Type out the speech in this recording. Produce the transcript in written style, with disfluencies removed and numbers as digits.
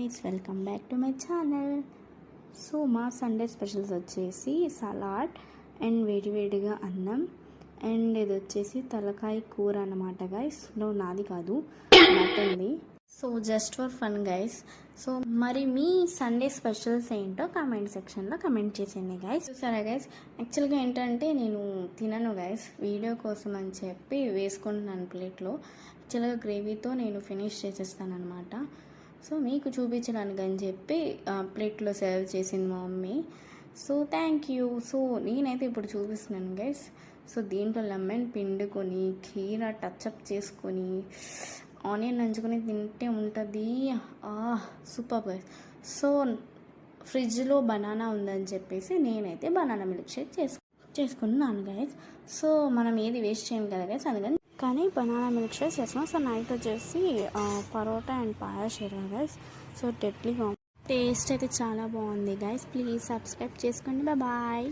guys, welcome back to my channel. So మా Sunday specials వచ్చేసి salad and వేడివేడిగా అన్నం అండ్ ఇది వచ్చేసి తలకాయ కూర అన్నమాట గైస్. నాది కాదు, మటన్ది. So just for fun guys. So మరి మీ సండే స్పెషల్స్ ఏంటో కామెంట్ సెక్షన్లో కమెంట్ చేసేయండి గైస్. చూసారా గైస్, యాక్చువల్గా ఏంటంటే నేను తినను గైస్, వీడియో కోసం అని చెప్పి వేసుకుంటున్నాను ప్లేట్లో. యాక్చువల్గా గ్రేవీతో నేను ఫినిష్ చేసేస్తాను అనమాట. సో మీకు చూపించడానికి అని చెప్పి ప్లేట్లో సర్వ్ చేసింది మా mummy. So thank you. So నేనైతే ఇప్పుడు చూపిస్తున్నాను గైస్. సో దీంట్లో లెమన్ పిండుకొని కీరా టచ్అప్ చేసుకొని ఆనియన్ నంచుకొని తింటే ఉంటుంది సూపర్ గైస్. సో ఫ్రిడ్జ్లో బనానా ఉందని చెప్పేసి నేనైతే బనానా మిల్క్ షేక్ చేసుకున్నాను గైస్. సో మనం ఏది వేస్ట్ చేయం కదా గైస్, అందుకని కానీ బనానా మిల్క్ షేక్ చేస్తున్నాం. సో నైట్ వచ్చేసి పరోటా అండ్ పాయస్ చేయాలి గైస్. సో డెడ్లీగా టేస్ట్ అయితే చాలా బాగుంది గైస్. ప్లీజ్ సబ్స్క్రైబ్ చేసుకోండి. బాయ్.